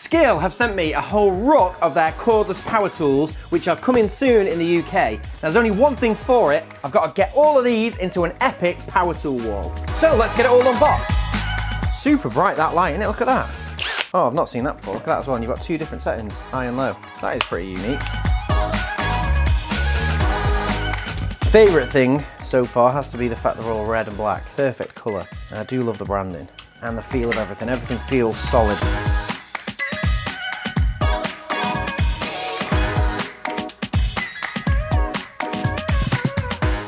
SKIL have sent me a whole ruck of their cordless power tools, which are coming soon in the UK. Now, there's only one thing for it. I've got to get all of these into an epic power tool wall. So let's get it all unboxed. Super bright, that light, isn't it? Look at that. Oh, I've not seen that before. Look at that as well. And you've got two different settings, high and low. That is pretty unique. Favourite thing so far has to be the fact they're all red and black. Perfect colour. And I do love the branding and the feel of everything. Everything feels solid.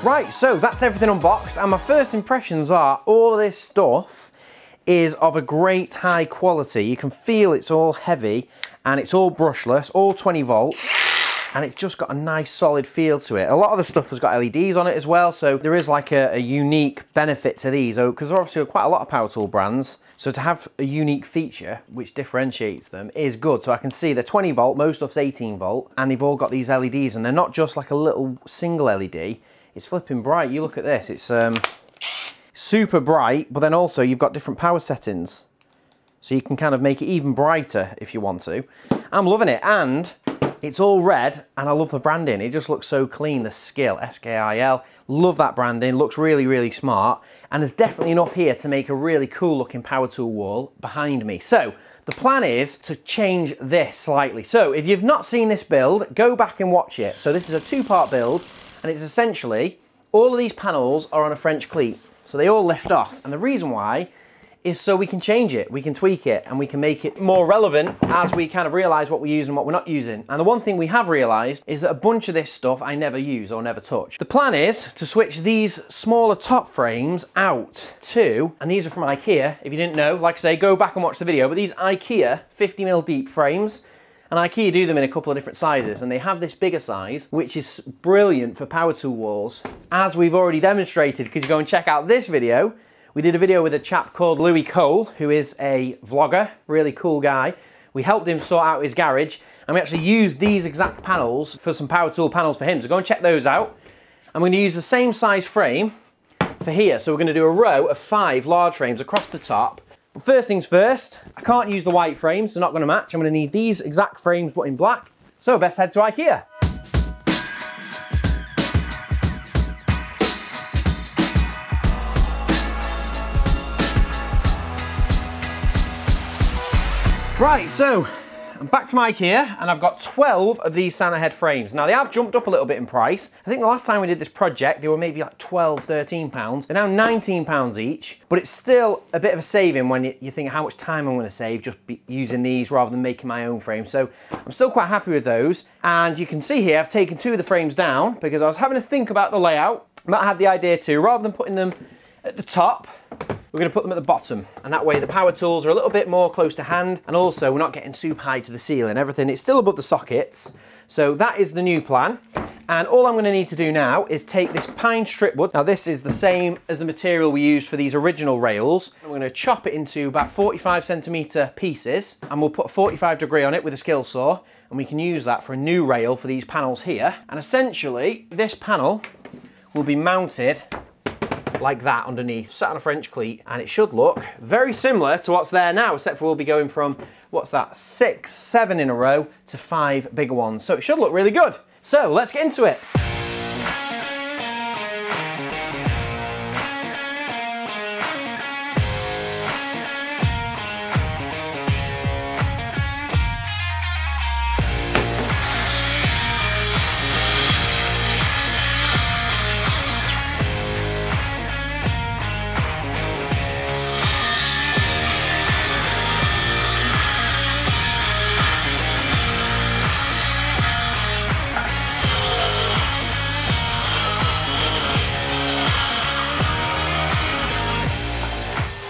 Right, so that's everything unboxed, and my first impressions are all of this stuff is of a great high quality. You can feel it's all heavy and it's all brushless, all 20 volts. And it's just got a nice solid feel to it. A lot of the stuff has got LEDs on it as well, so there is like a unique benefit to these, because there are obviously quite a lot of power tool brands, so to have a unique feature which differentiates them is good. So I can see they're 20 volt, most stuff's 18 volt, and they've all got these LEDs, and they're not just like a little single LED, it's flipping bright. You look at this, it's super bright, but then also you've got different power settings, so you can kind of make it even brighter if you want to. I'm loving it, and it's all red, and I love the branding. It just looks so clean, the SKIL, S-K-I-L. Love that branding, looks really, really smart. And there's definitely enough here to make a really cool looking power tool wall behind me. So the plan is to change this slightly. So if you've not seen this build, go back and watch it. So this is a two-part build, and it's essentially, all of these panels are on a French cleat. So they all lift off. And the reason why is so we can change it, we can tweak it, and we can make it more relevant as we kind of realise what we use and what we're not using. And the one thing we have realised is that a bunch of this stuff I never use or never touch. The plan is to switch these smaller top frames out to, and these are from IKEA, if you didn't know, like I say, go back and watch the video, but these IKEA 50mm deep frames, and IKEA do them in a couple of different sizes, and they have this bigger size, which is brilliant for power tool walls, as we've already demonstrated, because you go and check out this video. We did a video with a chap called Louis Cole, who is a vlogger, really cool guy. We helped him sort out his garage, and we actually used these exact panels for some power tool panels for him. So go and check those out. And we're going to use the same size frame for here. So we're going to do a row of 5 large frames across the top. But first things first, I can't use the white frames, they're not going to match. I'm going to need these exact frames but in black. So best head to IKEA. Right, so I'm back from IKEA, and I've got 12 of these Santa head frames. Now they have jumped up a little bit in price. I think the last time we did this project, they were maybe like 12, 13 pounds. They're now 19 pounds each, but it's still a bit of a saving when you think how much time I'm gonna save just using these rather than making my own frame. So I'm still quite happy with those. And you can see here, I've taken 2 of the frames down because I was having to think about the layout. I might have the idea to, rather than putting them at the top, we're going to put them at the bottom, and that way the power tools are a little bit more close to hand, and also we're not getting super high to the ceiling. Everything is still above the sockets, so that is the new plan. And all I'm going to need to do now is take this pine strip wood. Now this is the same as the material we used for these original rails. We're going to chop it into about 45cm pieces, and we'll put a 45° on it with a skill saw, and we can use that for a new rail for these panels here. And essentially this panel will be mounted like that underneath, sat on a French cleat, and it should look very similar to what's there now, except for we'll be going from, what's that, 6, 7 in a row to 5 bigger ones. So it should look really good. So let's get into it.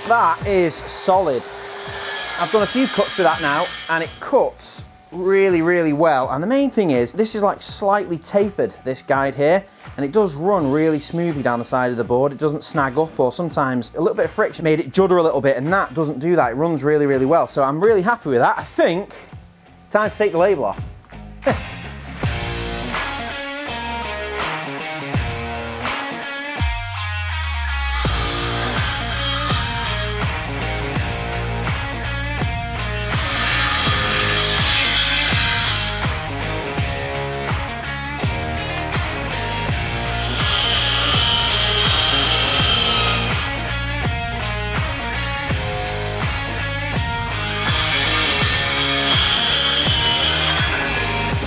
That is solid. I've done a few cuts with that now, and it cuts really, really well. And the main thing is, this is like slightly tapered, this guide here, and it does run really smoothly down the side of the board. It doesn't snag up, or sometimes a little bit of friction made it judder a little bit, and that doesn't do that. It runs really, really well. So I'm really happy with that. I think time to take the label off.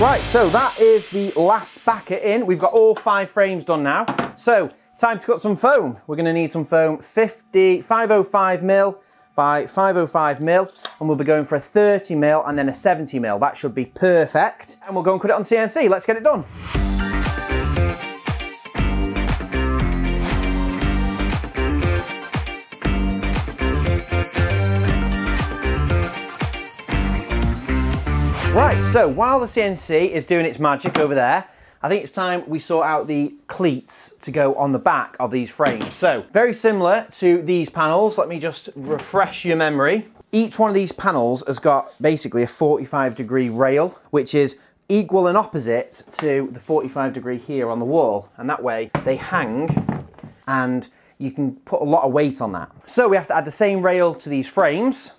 Right, so that is the last backer in. We've got all 5 frames done now. So, time to cut some foam. We're going to need some foam 505mm by 505mm, and we'll be going for a 30mm and then a 70mm. That should be perfect. And we'll go and cut it on CNC. Let's get it done. Right, so while the CNC is doing its magic over there, I think it's time we sort out the cleats to go on the back of these frames. So, very similar to these panels. Let me just refresh your memory. Each one of these panels has got basically a 45-degree rail, which is equal and opposite to the 45-degree here on the wall. And that way they hang and you can put a lot of weight on that. So we have to add the same rail to these frames.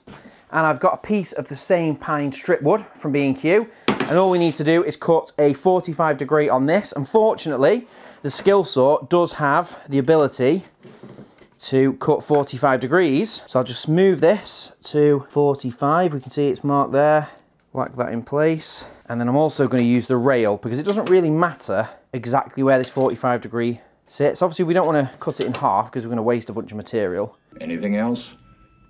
And I've got a piece of the same pine strip wood from B&Q, and all we need to do is cut a 45-degree on this. Unfortunately, the SKIL saw does have the ability to cut 45 degrees, so I'll just move this to 45. We can see it's marked there, whack that in place, and then I'm also going to use the rail because it doesn't really matter exactly where this 45-degree sits. Obviously, we don't want to cut it in half because we're going to waste a bunch of material. Anything else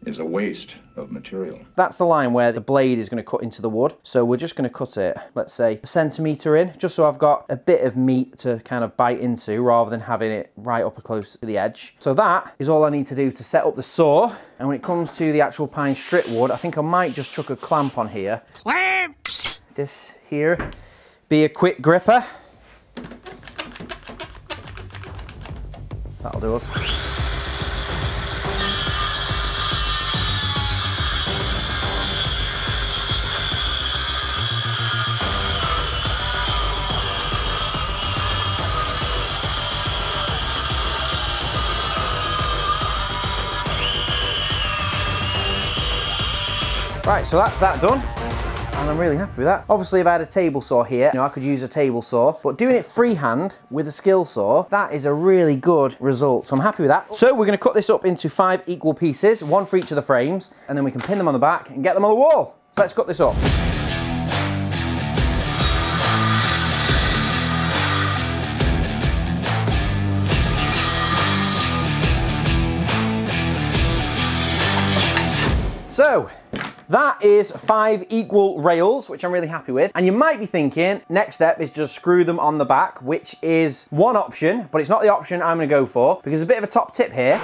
is a waste of material. That's the line where the blade is going to cut into the wood. So we're just going to cut it, let's say, a centimetre in, just so I've got a bit of meat to kind of bite into rather than having it right up close to the edge. So that is all I need to do to set up the saw. And when it comes to the actual pine strip wood, I think I might just chuck a clamp on here. Clamps! This here, be a quick gripper. That'll do us. Right, so that's that done, and I'm really happy with that. Obviously, if I had a table saw here, I could use a table saw, but doing it freehand with a SKIL saw, that is a really good result, so I'm happy with that. So we're going to cut this up into 5 equal pieces, 1 for each of the frames, and then we can pin them on the back and get them on the wall. So let's cut this up. So, that is 5 equal rails, which I'm really happy with. And you might be thinking, next step is just screw them on the back, which is one option, but it's not the option I'm gonna go for, because a bit of a top tip here,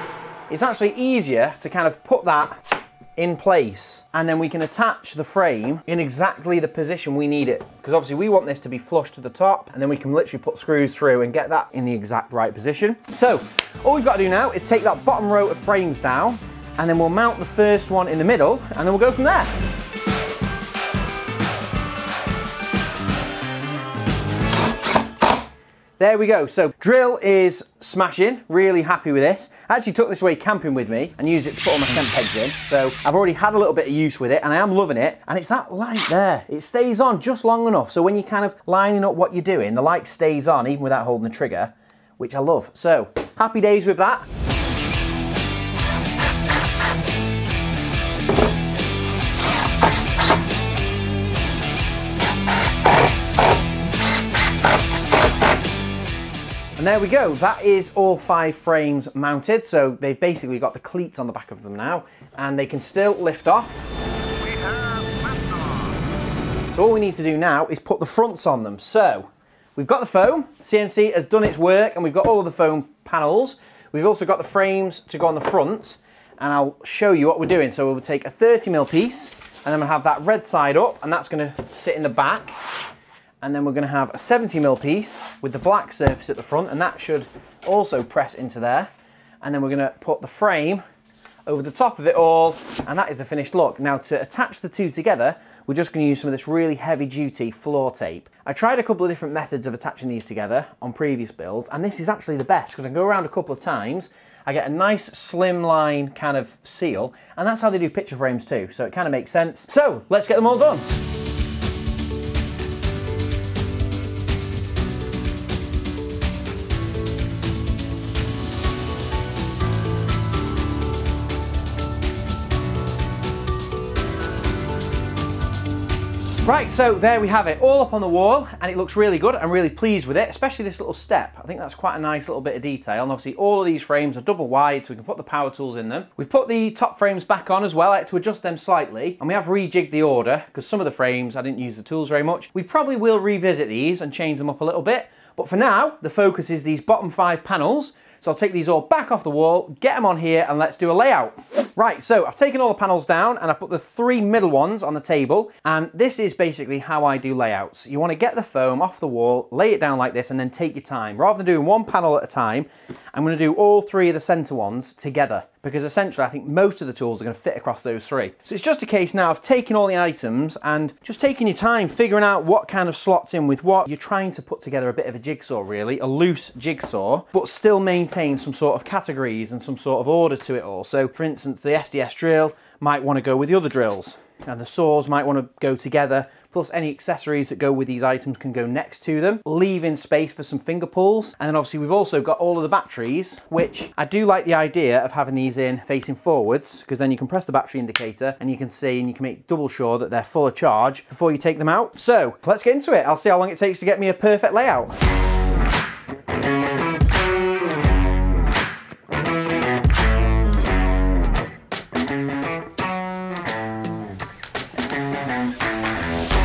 it's actually easier to kind of put that in place, and then we can attach the frame in exactly the position we need it. Because obviously we want this to be flush to the top, and then we can literally put screws through and get that in the exact right position. So, all we've got to do now is take that bottom row of frames down, and then we'll mount the first one in the middle, and then we'll go from there. There we go. So drill is smashing, really happy with this. I actually took this away camping with me and used it to put all my tent pegs in. So I've already had a little bit of use with it and I am loving it. And it's that light there. It stays on just long enough. So when you're kind of lining up what you're doing, the light stays on even without holding the trigger, which I love. So happy days with that. And there we go, that is all 5 frames mounted, so they've basically got the cleats on the back of them now, and they can still lift off. We have lift-off. So all we need to do now is put the fronts on them. So, we've got the foam, CNC has done its work, and we've got all of the foam panels. We've also got the frames to go on the front, and I'll show you what we're doing. So we'll take a 30mm piece, and then we'll have that red side up, and that's gonna sit in the back. And then we're going to have a 70mm piece with the black surface at the front, and that should also press into there. And then we're going to put the frame over the top of it all, and that is the finished look. Now, to attach the two together, we're just going to use some of this really heavy-duty floor tape. I tried a couple of different methods of attaching these together on previous builds, and this is actually the best because I can go around a couple of times, I get a nice slimline kind of seal, and that's how they do picture frames too, so it kind of makes sense. So, let's get them all done. Right, so there we have it, all up on the wall, and it looks really good. I'm really pleased with it, especially this little step. I think that's quite a nice little bit of detail, and obviously all of these frames are double wide, so we can put the power tools in them. We've put the top frames back on as well. I had to adjust them slightly, and we have rejigged the order, because some of the frames, I didn't use the tools very much. We probably will revisit these and change them up a little bit, but for now, the focus is these bottom 5 panels. So I'll take these all back off the wall, get them on here, and let's do a layout. Right, so I've taken all the panels down and I've put the 3 middle ones on the table, and this is basically how I do layouts. You want to get the foam off the wall, lay it down like this, and then take your time. Rather than doing one panel at a time, I'm going to do all 3 of the centre ones together, because essentially I think most of the tools are going to fit across those 3. So it's just a case now of taking all the items and just taking your time, figuring out what kind of slots in with what. You're trying to put together a bit of a jigsaw really, a loose jigsaw, but still maintain some sort of categories and some sort of order to it all. So for instance, the SDS drill might want to go with the other drills, and the saws might want to go together, plus any accessories that go with these items can go next to them, leaving space for some finger pulls. And then obviously we've also got all of the batteries, which I do like the idea of having these in facing forwards, because then you can press the battery indicator and you can see, and you can make double sure that they're full of charge before you take them out. So let's get into it. I'll see how long it takes to get me a perfect layout.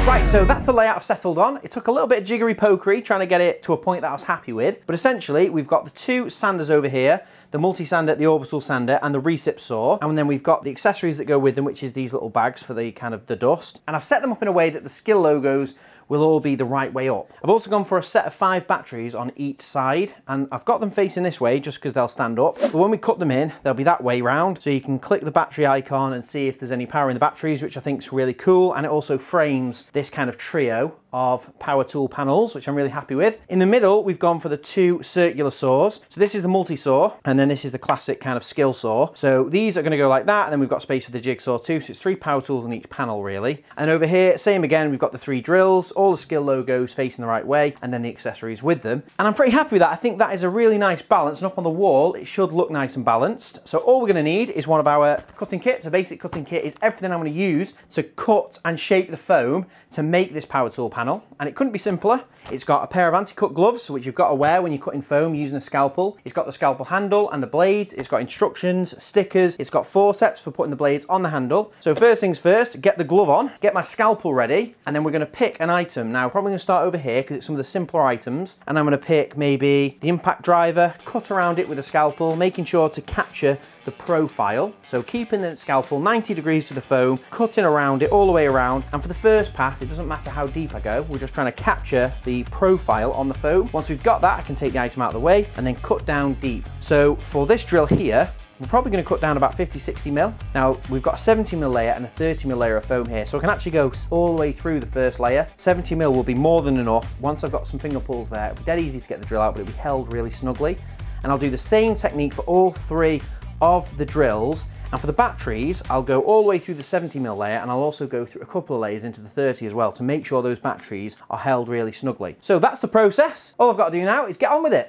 Right, so that's the layout I've settled on. It took a little bit of jiggery pokery trying to get it to a point that I was happy with, but essentially we've got the 2 sanders over here, the multi-sander, the orbital sander, and the recip saw, and then we've got the accessories that go with them, which is these little bags for the kind of the dust. And I've set them up in a way that the SKIL logos will all be the right way up. I've also gone for a set of 5 batteries on each side, and I've got them facing this way just because they'll stand up. But when we cut them in, they'll be that way round, so you can click the battery icon and see if there's any power in the batteries, which I think is really cool. And it also frames this kind of trio of power tool panels, which I'm really happy with. In the middle, we've gone for the 2 circular saws. So this is the multi-saw, and then this is the classic kind of SKIL saw. So these are going to go like that, and then we've got space for the jigsaw too, so it's 3 power tools on each panel really. And over here, same again, we've got the 3 drills, all the SKIL logos facing the right way, and then the accessories with them. And I'm pretty happy with that. I think that is a really nice balance, and up on the wall, it should look nice and balanced. So all we're going to need is one of our cutting kits. A basic cutting kit is everything I'm going to use to cut and shape the foam to make this power tool panel. And it couldn't be simpler. It's got a pair of anti-cut gloves, which you've got to wear when you're cutting foam using a scalpel. It's got the scalpel handle and the blades. It's got instructions, stickers. It's got forceps for putting the blades on the handle. So first things first, get the glove on, get my scalpel ready, and then we're going to pick an item. Now, probably going to start over here because it's some of the simpler items. And I'm going to pick maybe the impact driver, cut around it with a scalpel, making sure to capture the profile. So keeping the scalpel 90 degrees to the foam, cutting around it all the way around. And for the first pass, it doesn't matter how deep I go. We're just trying to capture the profile on the foam. Once we've got that, I can take the item out of the way and then cut down deep. So for this drill here, we're probably going to cut down about 50-60 mil. Now we've got a 70 mil layer and a 30 mil layer of foam here, so I can actually go all the way through the first layer. 70 mil will be more than enough. Once I've got some finger pulls there, it'll be dead easy to get the drill out, but it'll be held really snugly. And I'll do the same technique for all 3 of the drills. And for the batteries, I'll go all the way through the 70 mil layer, and I'll also go through a couple of layers into the 30 as well to make sure those batteries are held really snugly. So that's the process. All I've got to do now is get on with it.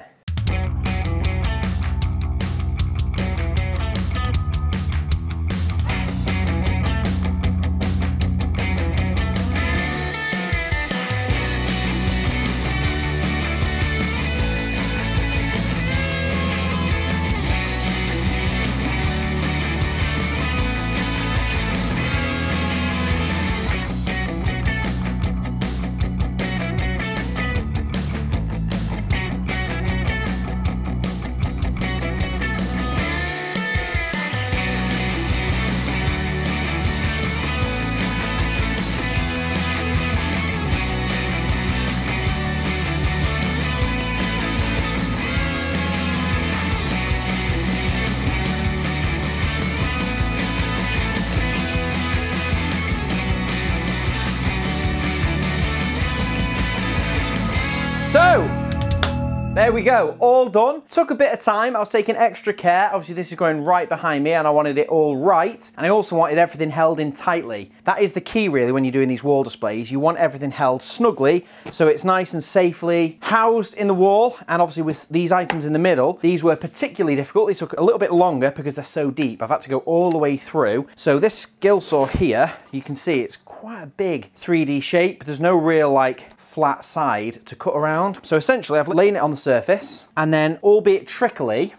So, There we go, all done. Took a bit of time, I was taking extra care. Obviously this is going right behind me and I wanted it all right. And I also wanted everything held in tightly. That is the key really when you're doing these wall displays. You want everything held snugly so it's nice and safely housed in the wall. And obviously with these items in the middle, these were particularly difficult. They took a little bit longer because they're so deep. I've had to go all the way through. So this SKIL saw here, you can see it's quite a big 3D shape. There's no real like flat side to cut around. So essentially I've laid it on the surface and then, albeit trickily,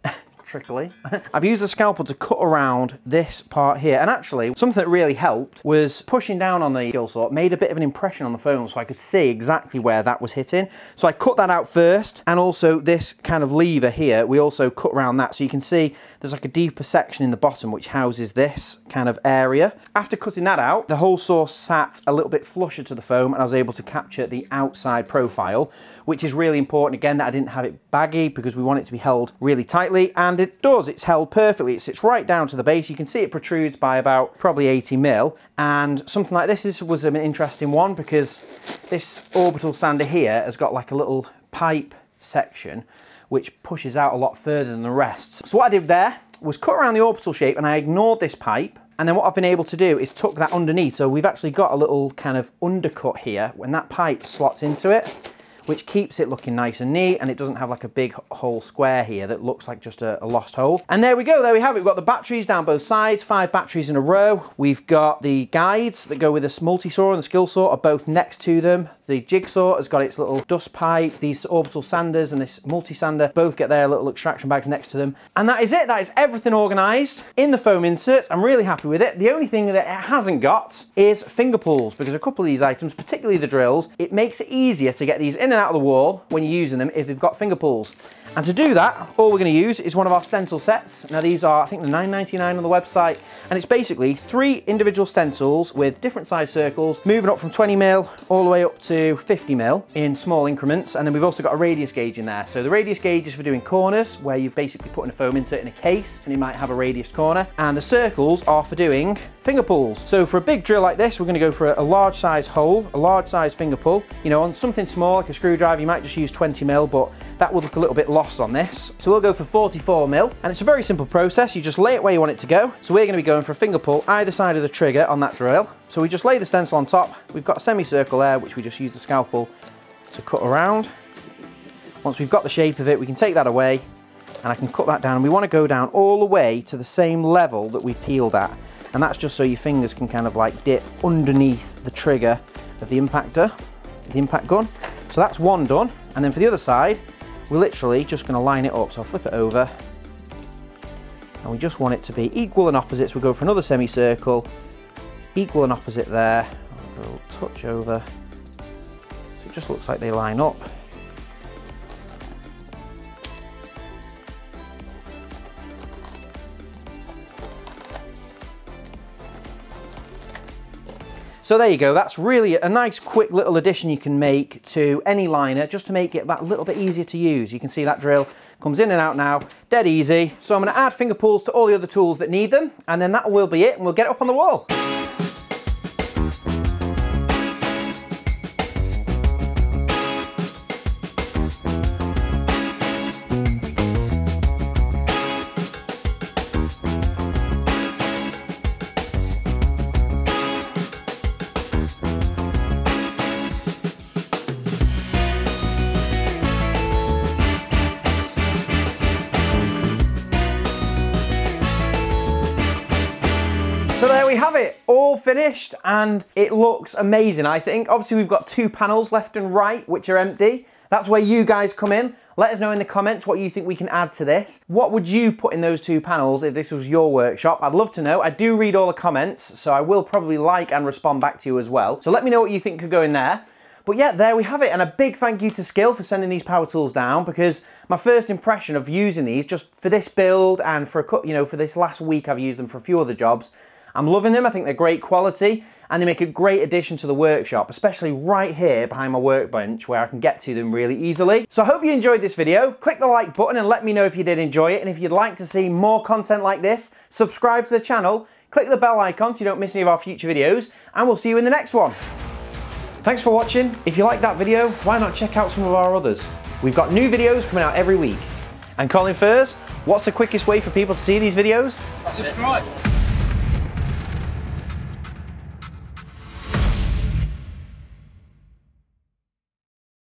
I've used the scalpel to cut around this part here. And actually something that really helped was pushing down on the SKIL saw, made a bit of an impression on the foam so I could see exactly where that was hitting. So I cut that out first, and also this kind of lever here, we also cut around that. So you can see there's like a deeper section in the bottom which houses this kind of area. After cutting that out, the whole saw sat a little bit flusher to the foam and I was able to capture the outside profile, which is really important. Again, that I didn't have it baggy because we want it to be held really tightly, and it does. It's held perfectly. It sits right down to the base. You can see it protrudes by about probably 80 mil. And something like this was an interesting one because this orbital sander here has got like a little pipe section which pushes out a lot further than the rest. So what I did there was cut around the orbital shape and I ignored this pipe. And then what I've been able to do is tuck that underneath. So we've actually got a little kind of undercut here when that pipe slots into it, which keeps it looking nice and neat, and it doesn't have like a big hole square here that looks like just a lost hole. And there we go, there we have it. We've got the batteries down both sides, 5 batteries in a row. We've got the guides that go with this multi-saw and the SKIL saw are both next to them. The jigsaw has got its little dust pipe. These orbital sanders and this multi-sander both get their little extraction bags next to them. And that is it. That is everything organised in the foam inserts. I'm really happy with it. The only thing that it hasn't got is finger pulls, because a couple of these items, particularly the drills, it makes it easier to get these in and out of the wall when you're using them if they've got finger pulls. And to do that, all we're going to use is one of our stencil sets. Now these are, I think, they're $9.99 on the website, and it's basically 3 individual stencils with different size circles, moving up from 20 mil all the way up to 50 mil in small increments. And then we've also got a radius gauge in there. So the radius gauge is for doing corners, where you've basically put in a foam insert in a case and it might have a radius corner, and the circles are for doing finger pulls. So for a big drill like this, we're going to go for a large size hole, a large size finger pull. You know, on something small like a screwdriver, you might just use 20 mil, but that would look a little bit lost on this. So we'll go for 44 mil, and it's a very simple process. You just lay it where you want it to go. So we're going to be going for a finger pull either side of the trigger on that drill. So we just lay the stencil on top. We've got a semicircle there, which we just use the scalpel to cut around. Once we've got the shape of it, we can take that away, and I can cut that down. And we want to go down all the way to the same level that we peeled at. And that's just so your fingers can kind of like dip underneath the trigger of the impact gun. So that's one done. And then for the other side, we're literally just going to line it up. So I'll flip it over, and we just want it to be equal and opposite. So we'll go for another semicircle, equal and opposite there. I'll go touch over, so it just looks like they line up. So there you go, that's really a nice quick little addition you can make to any liner just to make it that little bit easier to use. You can see that drill comes in and out now, dead easy. So I'm going to add finger pulls to all the other tools that need them, and then that will be it, and we'll get it up on the wall. So there we have it, all finished, and it looks amazing, I think. Obviously we've got 2 panels left and right, which are empty. That's where you guys come in. Let us know in the comments what you think we can add to this. What would you put in those 2 panels if this was your workshop? I'd love to know. I do read all the comments, so I will probably like and respond back to you as well. So let me know what you think could go in there. But yeah, there we have it, and a big thank you to SKIL for sending these power tools down, because my first impression of using these just for this build and for for this last week I've used them for a few other jobs. I'm loving them. I think they're great quality, and they make a great addition to the workshop, especially right here behind my workbench where I can get to them really easily. So I hope you enjoyed this video. Click the like button and let me know if you did enjoy it, and if you'd like to see more content like this, subscribe to the channel, click the bell icon so you don't miss any of our future videos, and we'll see you in the next one. Thanks for watching. If you liked that video, why not check out some of our others? We've got new videos coming out every week. And Colin Furs, what's the quickest way for people to see these videos? Subscribe.